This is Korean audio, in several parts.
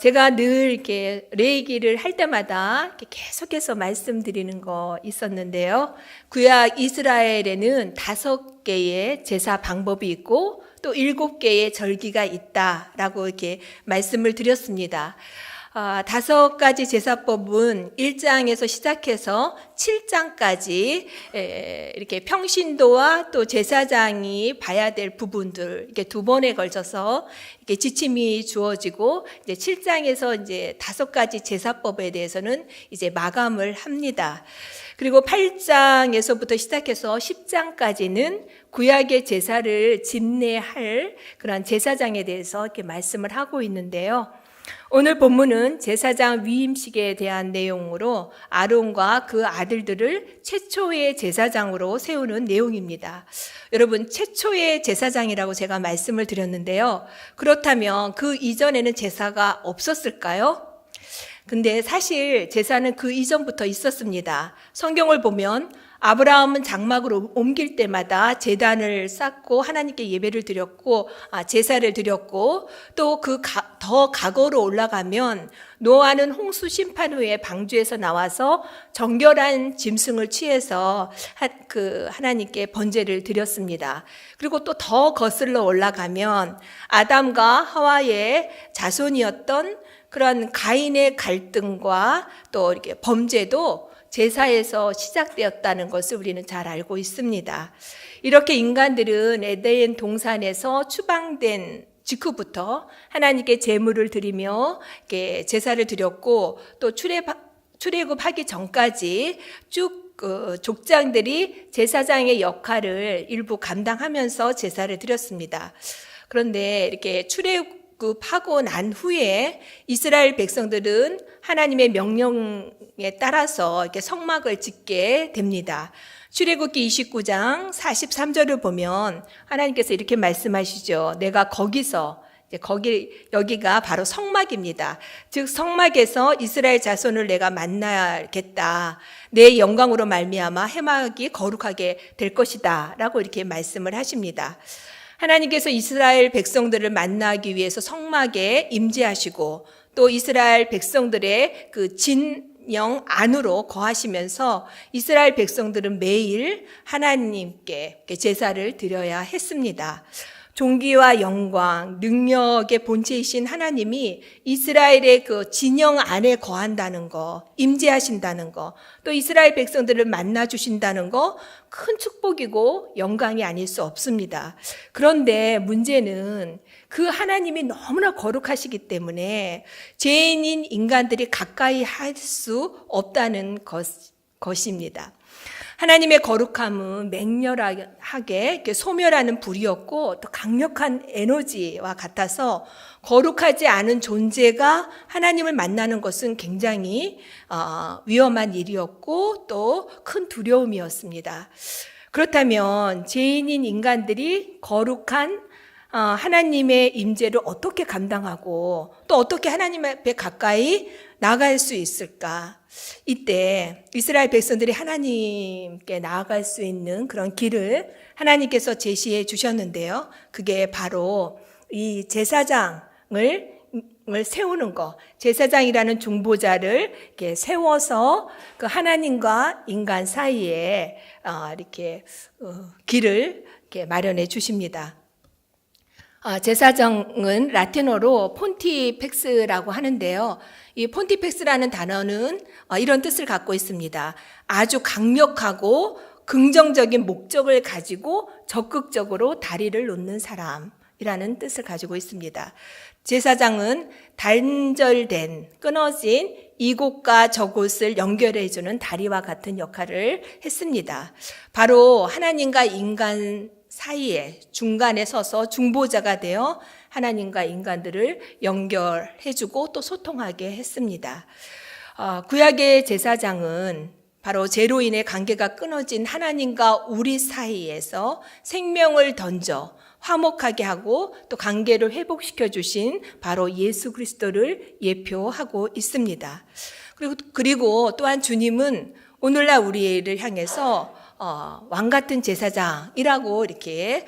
제가 늘 이렇게 레위기를 할 때마다 이렇게 계속해서 말씀드리는 거 있었는데요. 구약 이스라엘에는 5개의 제사 방법이 있고 또 7개의 절기가 있다라고 이렇게 말씀을 드렸습니다. 5가지 제사법은 1장에서 시작해서 7장까지 이렇게 평신도와 또 제사장이 봐야 될 부분들 이렇게 2번에 걸쳐서 이렇게 지침이 주어지고 이제 7장에서 이제 5가지 제사법에 대해서는 이제 마감을 합니다. 그리고 8장에서부터 시작해서 10장까지는 구약의 제사를 집례할 그런 제사장에 대해서 이렇게 말씀을 하고 있는데요. 오늘 본문은 제사장 위임식에 대한 내용으로 아론과 그 아들들을 최초의 제사장으로 세우는 내용입니다. 여러분, 최초의 제사장이라고 제가 말씀을 드렸는데요. 그렇다면 그 이전에는 제사가 없었을까요? 근데 사실 제사는 그 이전부터 있었습니다. 성경을 보면 아브라함은 장막으로 옮길 때마다 제단을 쌓고 하나님께 예배를 드렸고 제사를 드렸고 또 더 과거로 올라가면 노아는 홍수 심판 후에 방주에서 나와서 정결한 짐승을 취해서 하나님께 번제를 드렸습니다. 그리고 또 더 거슬러 올라가면 아담과 하와의 자손이었던 그런 가인의 갈등과 또 이렇게 범죄도 제사에서 시작되었다는 것을 우리는 잘 알고 있습니다. 이렇게 인간들은 에덴 동산에서 추방된 직후부터 하나님께 제물을 드리며 이렇게 제사를 드렸고 또 출애굽하기 전까지 쭉 족장들이 제사장의 역할을 일부 감당하면서 제사를 드렸습니다. 그런데 이렇게 출애굽하고 난 후에 이스라엘 백성들은 하나님의 명령에 따라서 이렇게 성막을 짓게 됩니다. 출애굽기 29장 43절을 보면 하나님께서 이렇게 말씀하시죠. 내가 여기가 바로 성막입니다. 즉 성막에서 이스라엘 자손을 내가 만나겠다. 내 영광으로 말미암아 해막이 거룩하게 될 것이다. 라고 이렇게 말씀을 하십니다. 하나님께서 이스라엘 백성들을 만나기 위해서 성막에 임재하시고 또 이스라엘 백성들의 그 진영 안으로 거하시면서 이스라엘 백성들은 매일 하나님께 제사를 드려야 했습니다. 존귀와 영광, 능력의 본체이신 하나님이 이스라엘의 그 진영 안에 거한다는 거, 임재하신다는 거, 또 이스라엘 백성들을 만나 주신다는 거, 큰 축복이고 영광이 아닐 수 없습니다. 그런데 문제는 그 하나님이 너무나 거룩하시기 때문에 죄인인 인간들이 가까이 할 수 없다는 것입니다. 하나님의 거룩함은 맹렬하게 소멸하는 불이었고 또 강력한 에너지와 같아서 거룩하지 않은 존재가 하나님을 만나는 것은 굉장히 위험한 일이었고 또 큰 두려움이었습니다. 그렇다면 죄인인 인간들이 거룩한 하나님의 임재를 어떻게 감당하고 또 어떻게 하나님 앞에 가까이 나아갈 수 있을까? 이때 이스라엘 백성들이 하나님께 나아갈 수 있는 그런 길을 하나님께서 제시해 주셨는데요. 그게 바로 이 제사장을 세우는 거, 제사장이라는 중보자를 이렇게 세워서 그 하나님과 인간 사이에 이렇게 길을 이렇게 마련해 주십니다. 제사장은 라틴어로 폰티펙스라고 하는데요. 이 폰티펙스라는 단어는 이런 뜻을 갖고 있습니다. 아주 강력하고 긍정적인 목적을 가지고 적극적으로 다리를 놓는 사람이라는 뜻을 가지고 있습니다. 제사장은 단절된, 끊어진 이곳과 저곳을 연결해주는 다리와 같은 역할을 했습니다. 바로 하나님과 인간 사이에 중간에 서서 중보자가 되어 하나님과 인간들을 연결해주고 또 소통하게 했습니다. 구약의 제사장은 바로 죄로 인해 관계가 끊어진 하나님과 우리 사이에서 생명을 던져 화목하게 하고 또 관계를 회복시켜 주신 바로 예수 그리스도를 예표하고 있습니다. 그리고 또한 주님은 오늘날 우리를 향해서 왕 같은 제사장이라고 이렇게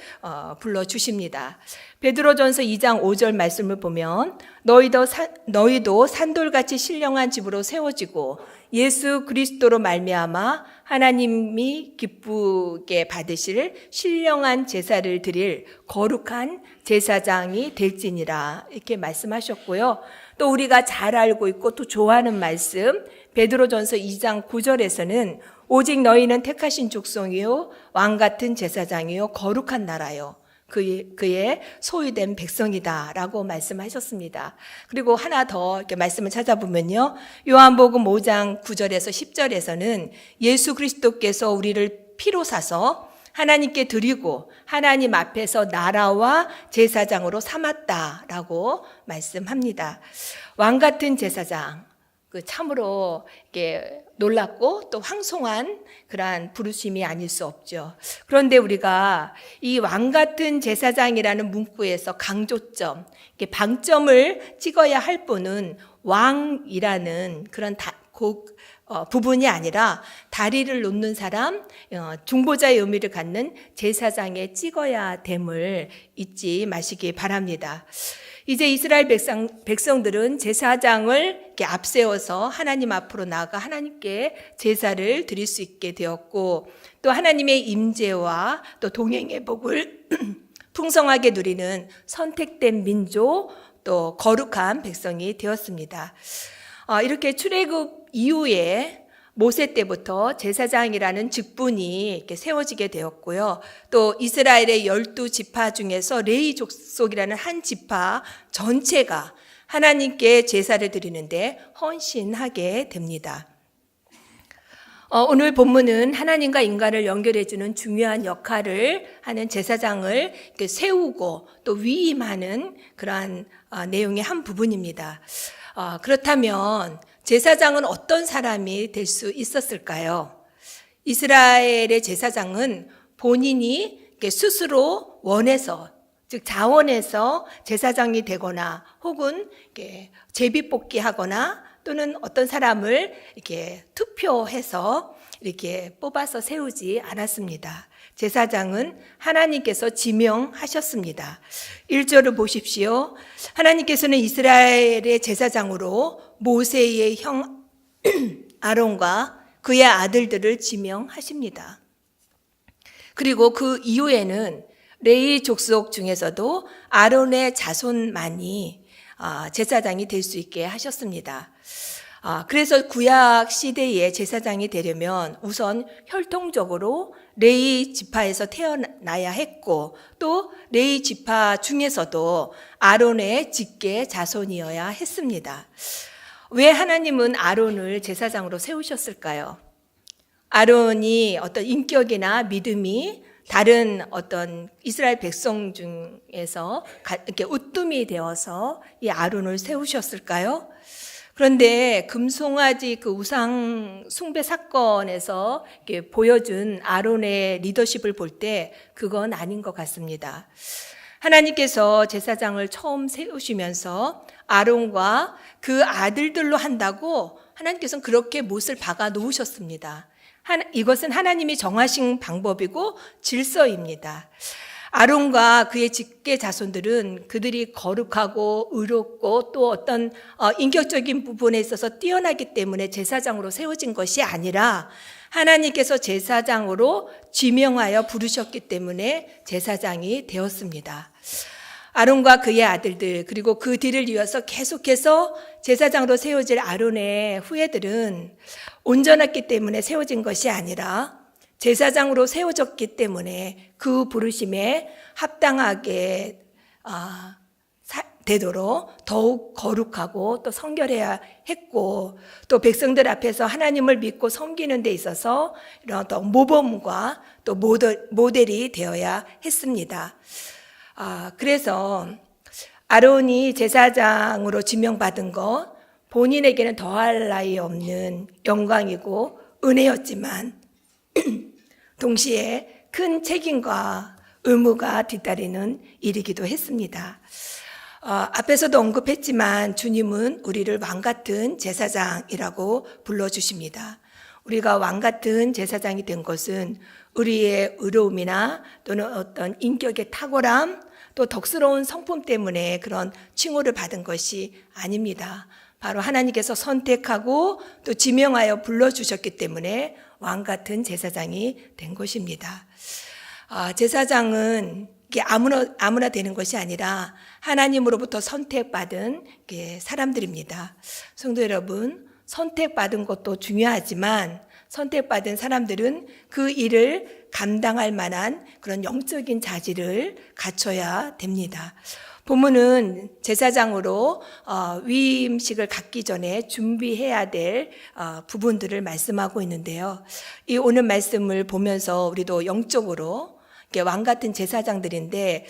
불러주십니다. 베드로전서 2장 5절 말씀을 보면 너희도 산돌같이 신령한 집으로 세워지고 예수 그리스도로 말미암아 하나님이 기쁘게 받으실 신령한 제사를 드릴 거룩한 제사장이 될지니라, 이렇게 말씀하셨고요. 또 우리가 잘 알고 있고 또 좋아하는 말씀, 베드로전서 2장 9절에서는 오직 너희는 택하신 족속이요 왕같은 제사장이요 거룩한 나라요 그의 소유된 백성이다 라고 말씀하셨습니다. 그리고 하나 더 이렇게 말씀을 찾아보면요, 요한복음 5장 9절에서 10절에서는 예수 그리스도께서 우리를 피로 사서 하나님께 드리고 하나님 앞에서 나라와 제사장으로 삼았다라고 말씀합니다. 왕 같은 제사장, 참으로 이렇게 놀랍고 또 황송한 그러한 부르심이 아닐 수 없죠. 그런데 우리가 이 왕 같은 제사장이라는 문구에서 강조점, 방점을 찍어야 할 분은 왕이라는 그런 부분이 아니라 다리를 놓는 사람, 중보자의 의미를 갖는 제사장에 찍어야 됨을 잊지 마시기 바랍니다. 이제 이스라엘 백성들은 제사장을 이렇게 앞세워서 하나님 앞으로 나아가 하나님께 제사를 드릴 수 있게 되었고, 또 하나님의 임재와 또 동행의 복을 풍성하게 누리는 선택된 민족, 또 거룩한 백성이 되었습니다. 이렇게 출애굽 이후에 모세 때부터 제사장이라는 직분이 이렇게 세워지게 되었고요. 또 이스라엘의 12지파 중에서 레위 족속이라는 한 지파 전체가 하나님께 제사를 드리는데 헌신하게 됩니다. 오늘 본문은 하나님과 인간을 연결해주는 중요한 역할을 하는 제사장을 이렇게 세우고 또 위임하는 그러한 내용의 한 부분입니다. 그렇다면 제사장은 어떤 사람이 될 수 있었을까요? 이스라엘의 제사장은 본인이 스스로 원해서, 즉 자원해서 제사장이 되거나 혹은 제비뽑기하거나 또는 어떤 사람을 이렇게 투표해서 이렇게 뽑아서 세우지 않았습니다. 제사장은 하나님께서 지명하셨습니다. 1절을 보십시오. 하나님께서는 이스라엘의 제사장으로 모세의 형 아론과 그의 아들들을 지명하십니다. 그리고 그 이후에는 레위 족속 중에서도 아론의 자손만이 제사장이 될 수 있게 하셨습니다. 그래서 구약 시대에 제사장이 되려면 우선 혈통적으로 레위 지파에서 태어나야 했고, 또 레위 지파 중에서도 아론의 직계 자손이어야 했습니다. 왜 하나님은 아론을 제사장으로 세우셨을까요? 아론이 어떤 인격이나 믿음이 다른 어떤 이스라엘 백성 중에서 이렇게 우뜸이 되어서 이 아론을 세우셨을까요? 그런데 금송아지 그 우상 숭배 사건에서 이렇게 보여준 아론의 리더십을 볼 때 그건 아닌 것 같습니다. 하나님께서 제사장을 처음 세우시면서 아론과 그 아들들로 한다고 하나님께서는 그렇게 못을 박아 놓으셨습니다. 이것은 하나님이 정하신 방법이고 질서입니다. 아론과 그의 직계 자손들은 그들이 거룩하고 의롭고 또 어떤 인격적인 부분에 있어서 뛰어나기 때문에 제사장으로 세워진 것이 아니라 하나님께서 제사장으로 지명하여 부르셨기 때문에 제사장이 되었습니다. 아론과 그의 아들들, 그리고 그 뒤를 이어서 계속해서 제사장으로 세워질 아론의 후예들은 온전했기 때문에 세워진 것이 아니라 제사장으로 세워졌기 때문에 그 부르심에 합당하게 되도록 더욱 거룩하고 또 성결해야 했고, 또 백성들 앞에서 하나님을 믿고 섬기는 데 있어서 이런 어떤 모범과 또 모델이 되어야 했습니다. 그래서 아론이 제사장으로 지명받은 것, 본인에게는 더할 나위 없는 영광이고 은혜였지만 동시에 큰 책임과 의무가 뒤따르는 일이기도 했습니다. 앞에서도 언급했지만 주님은 우리를 왕같은 제사장이라고 불러주십니다. 우리가 왕같은 제사장이 된 것은 우리의 의로움이나 또는 어떤 인격의 탁월함 또 덕스러운 성품 때문에 그런 칭호를 받은 것이 아닙니다. 바로 하나님께서 선택하고 또 지명하여 불러주셨기 때문에 왕 같은 제사장이 된 것입니다. 제사장은 이게 아무나 되는 것이 아니라 하나님으로부터 선택받은 사람들입니다. 성도 여러분, 선택받은 것도 중요하지만 선택받은 사람들은 그 일을 감당할 만한 그런 영적인 자질을 갖춰야 됩니다. 본문은 제사장으로 위임식을 갖기 전에 준비해야 될 부분들을 말씀하고 있는데요. 이 오늘 말씀을 보면서 우리도 영적으로 왕 같은 제사장들인데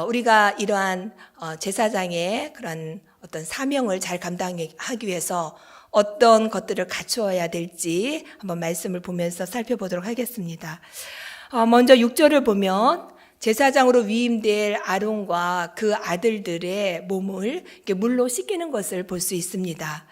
우리가 이러한 제사장의 그런 어떤 사명을 잘 감당하기 위해서 어떤 것들을 갖추어야 될지 한번 말씀을 보면서 살펴보도록 하겠습니다. 먼저 6절을 보면 제사장으로 위임될 아론과 그 아들들의 몸을 물로 씻기는 것을 볼 수 있습니다.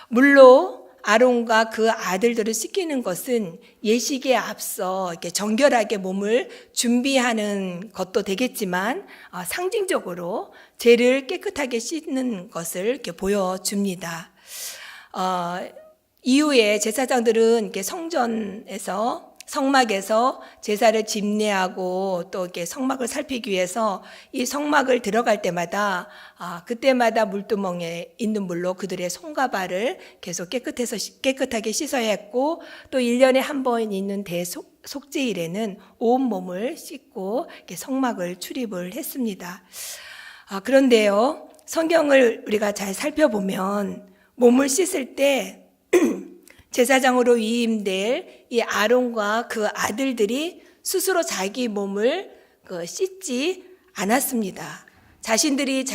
물로 아론과 그 아들들을 씻기는 것은 예식에 앞서 이렇게 정결하게 몸을 준비하는 것도 되겠지만 상징적으로 죄를 깨끗하게 씻는 것을 이렇게 보여줍니다. 이후에 제사장들은 이렇게 성막에서 제사를 집례하고 또 이렇게 성막을 살피기 위해서 이 성막을 들어갈 때마다 그때마다 물두멍에 있는 물로 그들의 손과 발을 계속 깨끗하게 씻어야 했고 또 1년에 한 번 있는 대속죄일에는 온 몸을 씻고 이렇게 성막을 출입을 했습니다. 그런데요, 성경을 우리가 잘 살펴보면 몸을 씻을 때 제사장으로 위임될 이 아론과 그 아들들이 스스로 자기 몸을 씻지 않았습니다. 자신들이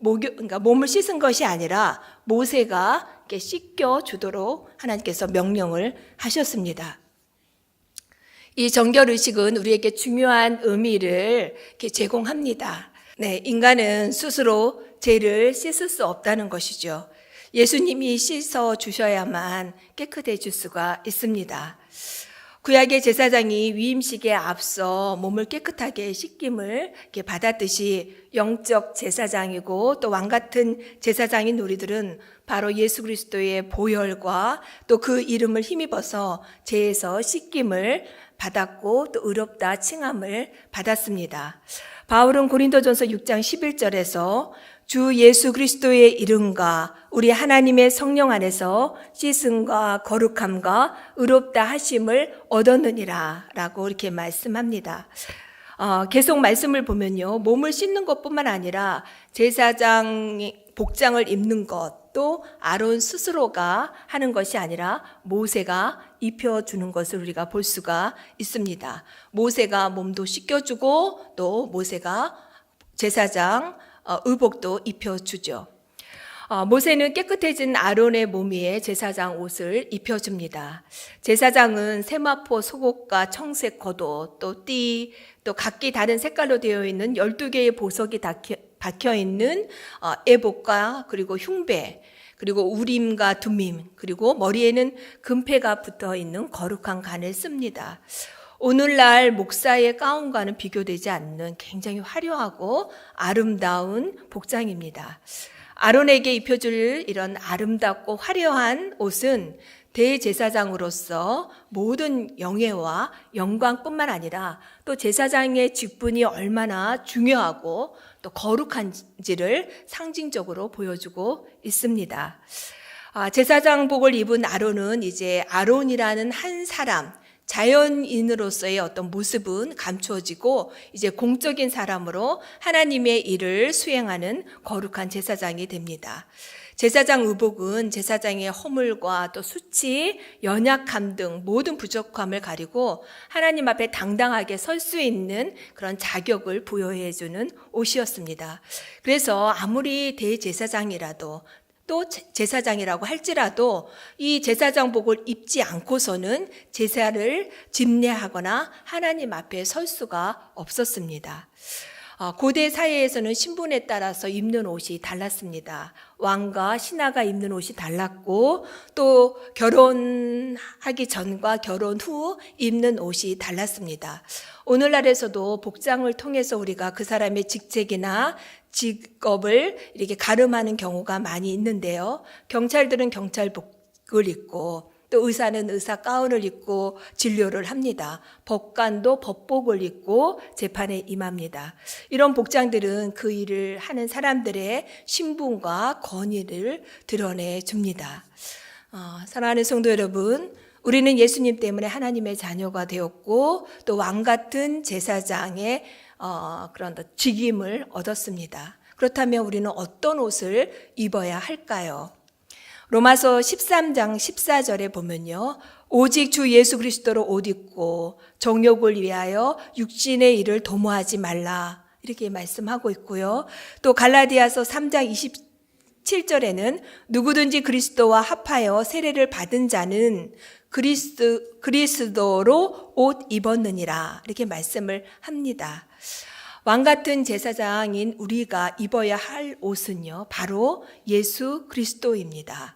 그러니까 몸을 씻은 것이 아니라 모세가 씻겨 주도록 하나님께서 명령을 하셨습니다. 이 정결 의식은 우리에게 중요한 의미를 제공합니다. 네, 인간은 스스로 죄를 씻을 수 없다는 것이죠. 예수님이 씻어 주셔야만 깨끗해질 수가 있습니다. 구약의 제사장이 위임식에 앞서 몸을 깨끗하게 씻김을 받았듯이 영적 제사장이고 또 왕 같은 제사장인 우리들은 바로 예수 그리스도의 보혈과 또 그 이름을 힘입어서 죄에서 씻김을 받았고 또 의롭다 칭함을 받았습니다. 바울은 고린도전서 6장 11절에서 주 예수 그리스도의 이름과 우리 하나님의 성령 안에서 씻음과 거룩함과 의롭다 하심을 얻었느니라 라고 이렇게 말씀합니다. 계속 말씀을 보면요, 몸을 씻는 것뿐만 아니라 제사장이 복장을 입는 것, 또 아론 스스로가 하는 것이 아니라 모세가 입혀주는 것을 우리가 볼 수가 있습니다. 모세가 몸도 씻겨주고 또 모세가 제사장 의복도 입혀주죠. 모세는 깨끗해진 아론의 몸 위에 제사장 옷을 입혀줍니다. 제사장은 세마포 속옷과 청색 겉옷, 또 띠, 또 각기 다른 색깔로 되어 있는 12개의 보석이 박혀있는 에봇과 그리고 흉배, 그리고 우림과 둠밈, 그리고 머리에는 금패가 붙어있는 거룩한 간을 씁니다. 오늘날 목사의 가운과는 비교되지 않는 굉장히 화려하고 아름다운 복장입니다. 아론에게 입혀줄 이런 아름답고 화려한 옷은 대제사장으로 모든 영예와 영광뿐만 아니라 또 제사장의 직분이 얼마나 중요하고 또 거룩한지를 상징적으로 보여주고 있습니다. 제사장복을 입은 아론은 이제 아론이라는 한 사람, 자연인으로서의 어떤 모습은 감추어지고 이제 공적인 사람으로 하나님의 일을 수행하는 거룩한 제사장이 됩니다. 제사장 의복은 제사장의 허물과 또 수치, 연약함 등 모든 부족함을 가리고 하나님 앞에 당당하게 설 수 있는 그런 자격을 부여해 주는 옷이었습니다. 그래서 아무리 대제사장이라도 또 제사장이라고 할지라도 이 제사장복을 입지 않고서는 제사를 집례하거나 하나님 앞에 설 수가 없었습니다. 고대 사회에서는 신분에 따라서 입는 옷이 달랐습니다. 왕과 신하가 입는 옷이 달랐고 또 결혼하기 전과 결혼 후 입는 옷이 달랐습니다. 오늘날에서도 복장을 통해서 우리가 그 사람의 직책이나 직업을 이렇게 가름하는 경우가 많이 있는데요. 경찰들은 경찰복을 입고 또 의사는 의사 가운을 입고 진료를 합니다. 법관도 법복을 입고 재판에 임합니다. 이런 복장들은 그 일을 하는 사람들의 신분과 권위를 드러내 줍니다. 사랑하는 성도 여러분, 우리는 예수님 때문에 하나님의 자녀가 되었고 또 왕 같은 제사장의 그런 직임을 얻었습니다. 그렇다면 우리는 어떤 옷을 입어야 할까요? 로마서 13장 14절에 보면요. 오직 주 예수 그리스도로 옷 입고 정욕을 위하여 육신의 일을 도모하지 말라. 이렇게 말씀하고 있고요. 또 갈라디아서 3장 27절에는 누구든지 그리스도와 합하여 세례를 받은 자는 그리스도로 옷 입었느니라. 이렇게 말씀을 합니다. 왕 같은 제사장인 우리가 입어야 할 옷은요, 바로 예수 그리스도입니다.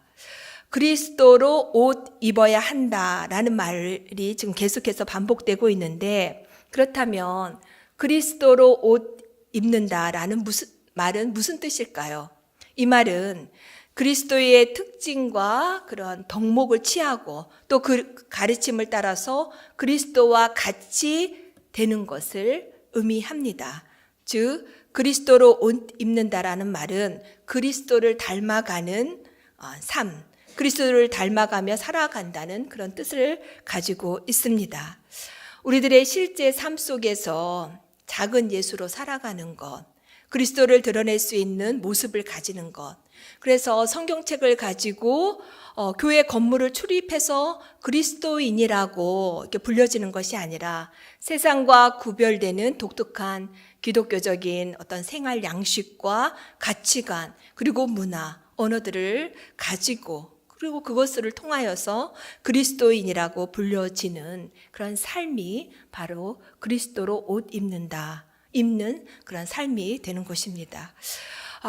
그리스도로 옷 입어야 한다라는 말이 지금 계속해서 반복되고 있는데, 그렇다면 그리스도로 옷 입는다라는 말은 무슨 뜻일까요? 이 말은 그리스도의 특징과 그런 덕목을 취하고 또 그 가르침을 따라서 그리스도와 같이 되는 것을 의미합니다. 즉 그리스도로 옷 입는다라는 말은 그리스도를 닮아가는 삶, 그리스도를 닮아가며 살아간다는 그런 뜻을 가지고 있습니다. 우리들의 실제 삶 속에서 작은 예수로 살아가는 것, 그리스도를 드러낼 수 있는 모습을 가지는 것, 그래서 성경책을 가지고 교회 건물을 출입해서 그리스도인이라고 이렇게 불려지는 것이 아니라 세상과 구별되는 독특한 기독교적인 어떤 생활 양식과 가치관 그리고 문화, 언어들을 가지고 그리고 그것을 통하여서 그리스도인이라고 불려지는 그런 삶이 바로 그리스도로 옷 입는 그런 삶이 되는 것입니다.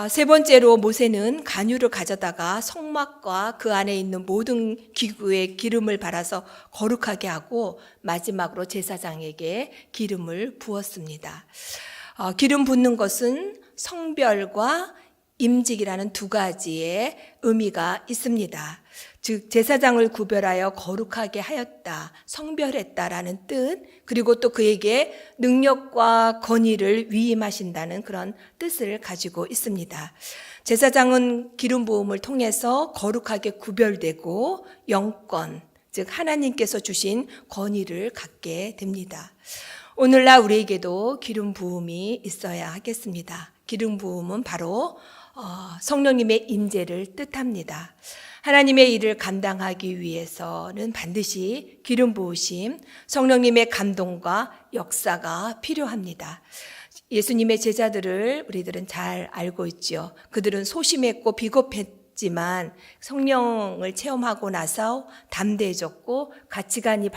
세 번째로 모세는 간유를 가져다가 성막과 그 안에 있는 모든 기구에 기름을 발라서 거룩하게 하고 마지막으로 제사장에게 기름을 부었습니다. 기름 붓는 것은 성별과 임직이라는 두 가지의 의미가 있습니다. 즉 제사장을 구별하여 거룩하게 하였다, 성별했다라는 뜻, 그리고 또 그에게 능력과 권위를 위임하신다는 그런 뜻을 가지고 있습니다. 제사장은 기름 부음을 통해서 거룩하게 구별되고 영권, 즉 하나님께서 주신 권위를 갖게 됩니다. 오늘날 우리에게도 기름 부음이 있어야 하겠습니다. 기름 부음은 바로 성령님의 임재를 뜻합니다. 하나님의 일을 감당하기 위해서는 반드시 기름 부으심, 성령님의 감동과 역사가 필요합니다. 예수님의 제자들을 우리들은 잘 알고 있죠. 그들은 소심했고 비겁했지만 성령을 체험하고 나서 담대해졌고 가치관이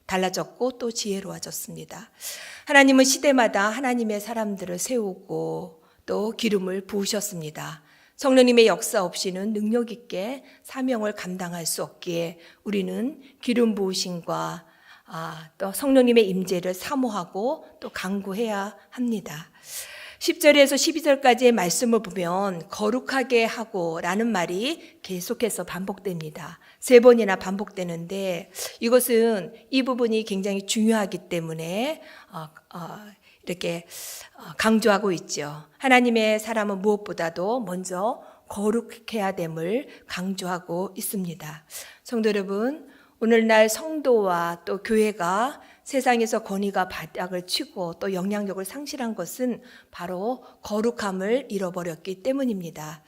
달라졌고 또 지혜로워졌습니다. 하나님은 시대마다 하나님의 사람들을 세우고 또 기름을 부으셨습니다. 성령님의 역사 없이는 능력 있게 사명을 감당할 수 없기에 우리는 기름 부으심과 또 성령님의 임재를 사모하고 또 간구해야 합니다. 10절에서 12절까지의 말씀을 보면 거룩하게 하고라는 말이 계속해서 반복됩니다. 3번이나 반복되는데 이것은 이 부분이 굉장히 중요하기 때문에 이렇게 강조하고 있죠. 하나님의 사람은 무엇보다도 먼저 거룩해야 됨을 강조하고 있습니다. 성도 여러분, 오늘날 성도와 또 교회가 세상에서 권위가 바닥을 치고 또 영향력을 상실한 것은 바로 거룩함을 잃어버렸기 때문입니다.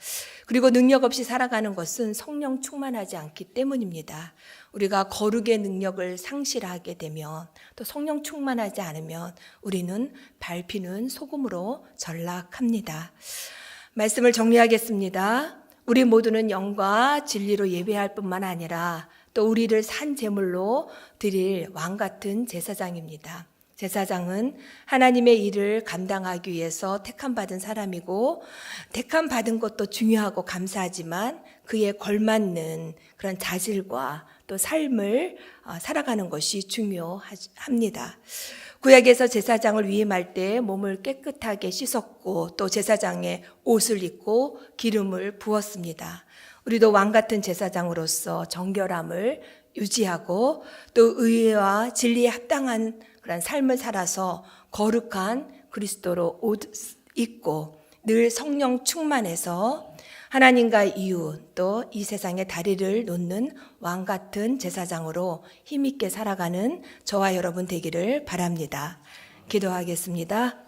그리고 능력 없이 살아가는 것은 성령 충만하지 않기 때문입니다. 우리가 거룩의 능력을 상실하게 되면 또 성령 충만하지 않으면 우리는 밟히는 소금으로 전락합니다. 말씀을 정리하겠습니다. 우리 모두는 영과 진리로 예배할 뿐만 아니라 또 우리를 산 제물로 드릴 왕 같은 제사장입니다. 제사장은 하나님의 일을 감당하기 위해서 택함받은 사람이고, 택함받은 것도 중요하고 감사하지만 그에 걸맞는 그런 자질과 또 삶을 살아가는 것이 중요합니다. 구약에서 제사장을 위임할 때 몸을 깨끗하게 씻었고 또 제사장의 옷을 입고 기름을 부었습니다. 우리도 왕 같은 제사장으로서 정결함을 유지하고 또 의와 진리에 합당한 그런 삶을 살아서 거룩한 그리스도로 옷 입고 늘 성령 충만해서 하나님과 이웃 또 이 세상의 다리를 놓는 왕 같은 제사장으로 힘있게 살아가는 저와 여러분 되기를 바랍니다. 기도하겠습니다.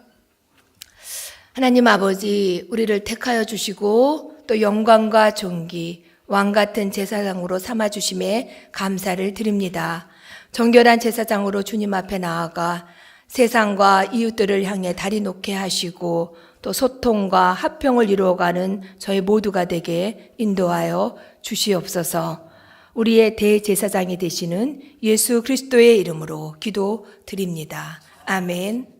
하나님 아버지, 우리를 택하여 주시고 또 영광과 존귀, 왕 같은 제사장으로 삼아 주심에 감사를 드립니다. 정결한 제사장으로 주님 앞에 나아가 세상과 이웃들을 향해 다리 놓게 하시고 또 소통과 화평을 이루어가는 저희 모두가 되게 인도하여 주시옵소서. 우리의 대제사장이 되시는 예수 그리스도의 이름으로 기도드립니다. 아멘.